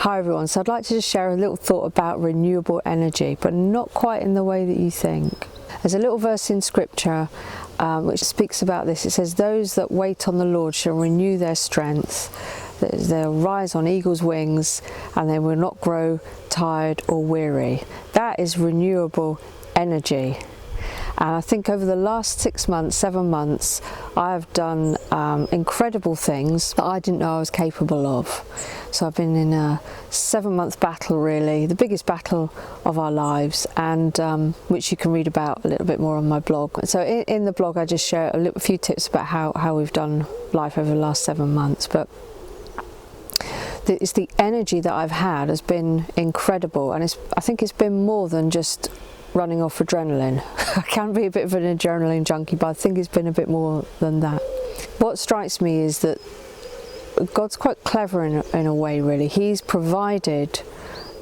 Hi everyone, so I'd like to just share a little thought about renewable energy, but not quite in the way that you think. There's a little verse in scripture which speaks about this. It says, "Those that wait on the Lord shall renew their strength. They'll rise on eagle's wings and they will not grow tired or weary." That is renewable energy. And I think over the last 6 months, 7 months, I've done incredible things that I didn't know I was capable of. So I've been in a 7-month battle, really, the biggest battle of our lives, and which you can read about a little bit more on my blog. So in the blog I just share a few tips about how we've done life over the last 7 months. But it's the energy that I've had has been incredible, and I think it's been more than just running off adrenaline. I can be a bit of an adrenaline junkie, but I think it's been a bit more than that. What strikes me is that God's quite clever in a way, really. He's provided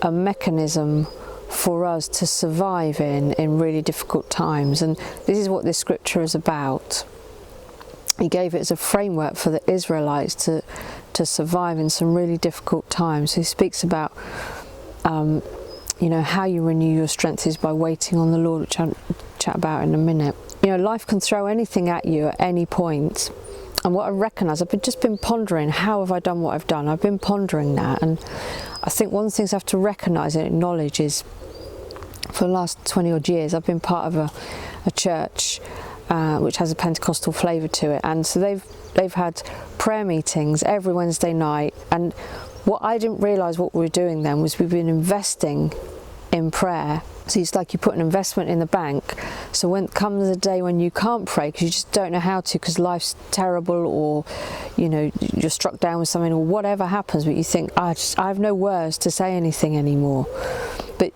a mechanism for us to survive in really difficult times, and this is what this scripture is about. He gave it as a framework for the Israelites to survive in some really difficult times. He speaks about how you renew your strength is by waiting on the Lord, which I'll chat about in a minute. Life can throw anything at you at any point. And what I recognise, I've just been pondering, how have I done what I've done? I've been pondering that, and I think one of the things I have to recognise and acknowledge is, for the last 20 odd years, I've been part of a church which has a Pentecostal flavour to it, and so they've had prayer meetings every Wednesday night, and what I didn't realise what we were doing then was we've been investing in prayer. So it's like you put an investment in the bank, so when comes a day when you can't pray because you just don't know how to, because life's terrible, or you're struck down with something, or whatever happens, but you think, I have no words to say anything anymore. But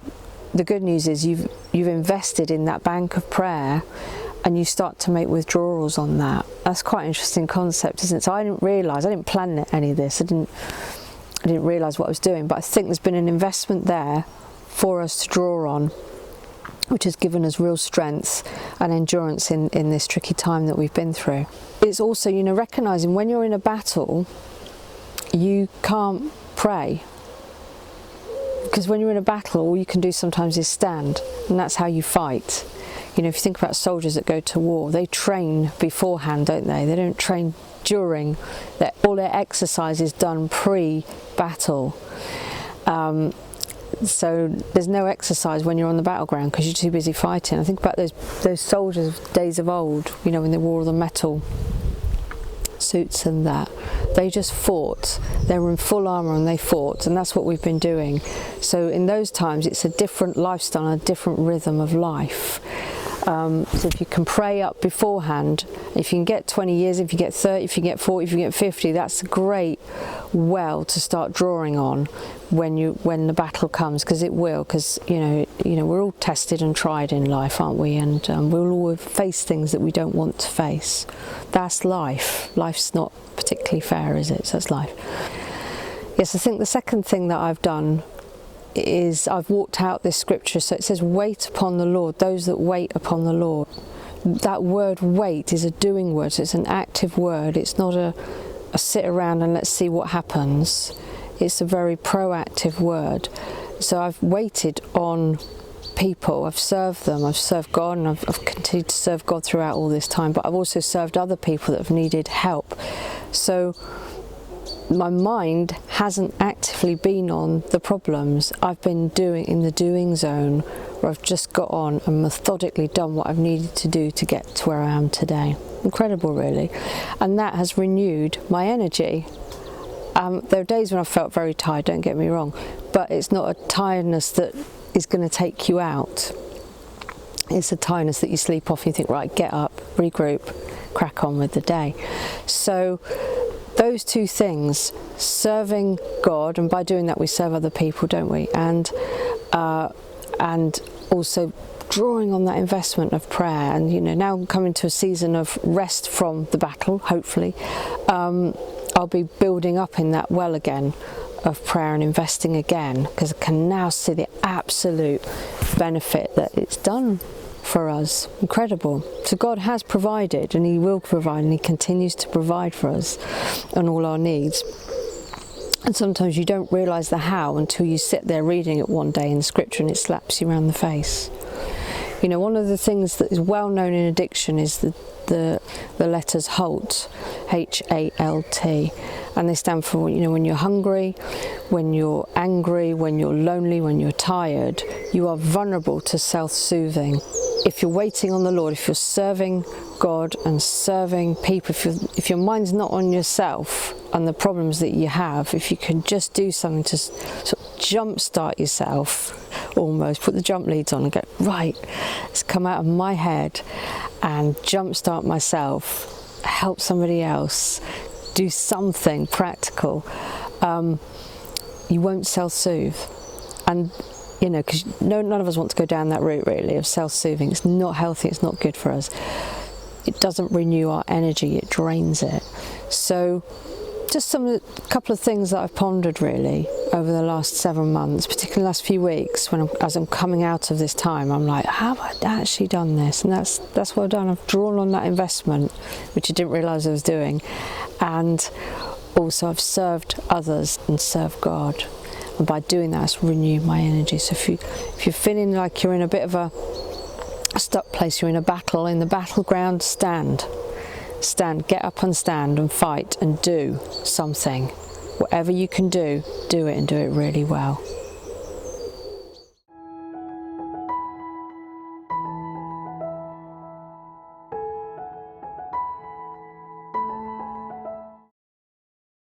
the good news is you've invested in that bank of prayer, and you start to make withdrawals on that. That's quite an interesting concept, isn't it? So I didn't plan any of this. I didn't realise what I was doing, but I think there's been an investment there for us to draw on, which has given us real strength and endurance in this tricky time that we've been through. It's also, recognising when you're in a battle, you can't pray. Because when you're in a battle, all you can do sometimes is stand, and that's how you fight. If you think about soldiers that go to war, they train beforehand, don't they? They don't train during. All their exercise is done pre-battle. So there's no exercise when you're on the battleground because you're too busy fighting. I think about those soldiers of days of old, when they wore all the metal suits and that. They just fought. They were in full armour and they fought, and that's what we've been doing. So in those times it's a different lifestyle, a different rhythm of life. So if you can pray up beforehand, if you can get 20 years, if you get 30, if you get 40, if you get 50, that's a great well to start drawing on when the battle comes, because it will, because we're all tested and tried in life, aren't we? And we'll all face things that we don't want to face. That's life. Life's not particularly fair, is it? So that's life. Yes, I think the second thing that I've done is I've walked out this scripture. So it says, wait upon the Lord, those that wait upon the Lord. That word wait is a doing word, so it's an active word. It's not a sit around and let's see what happens. It's a very proactive word. So I've waited on people, I've served them, I've served God, and I've continued to serve God throughout all this time, but I've also served other people that have needed help. So my mind hasn't actively been on the problems. I've been doing in the doing zone, where I've just got on and methodically done what I've needed to do to get to where I am today. Incredible, really. And that has renewed my energy. There are days when I've felt very tired, don't get me wrong, but it's not a tiredness that is going to take you out. It's a tiredness that you sleep off and you think, right, get up, regroup, crack on with the day. So those two things, serving God, and by doing that we serve other people, don't we? And also drawing on that investment of prayer. And now I'm coming to a season of rest from the battle, hopefully. I'll be building up in that well again of prayer and investing again, because I can now see the absolute benefit that it's done for us. Incredible. So God has provided, and He will provide, and He continues to provide for us on all our needs. And sometimes you don't realise the how until you sit there reading it one day in the scripture and it slaps you around the face. You know, one of the things that is well known in addiction is the letters HALT, H-A-L-T, and they stand for, you know, when you're hungry, when you're angry, when you're lonely, when you're tired, you are vulnerable to self-soothing. If you're waiting on the Lord, if you're serving God and serving people, if your mind's not on yourself and the problems that you have, if you can just do something to sort of jumpstart yourself, almost put the jump leads on and go, right, let's come out of my head and jumpstart myself, help somebody else, do something practical, you won't self-soothe. And you know, because none of us want to go down that route really of self-soothing. It's not healthy, it's not good for us. It doesn't renew our energy, it drains it. So just a couple of things that I've pondered really over the last 7 months, particularly the last few weeks, as I'm coming out of this time, I'm like, have I actually done this? And that's what I've done. I've drawn on that investment, which I didn't realise I was doing, and also I've served others and served God. And by doing that, it's renewed my energy. So if you're feeling like you're in a bit of a stuck place, you're in a battle, in the battleground, stand, get up and stand and fight and do something. Whatever you can do it and do it really well.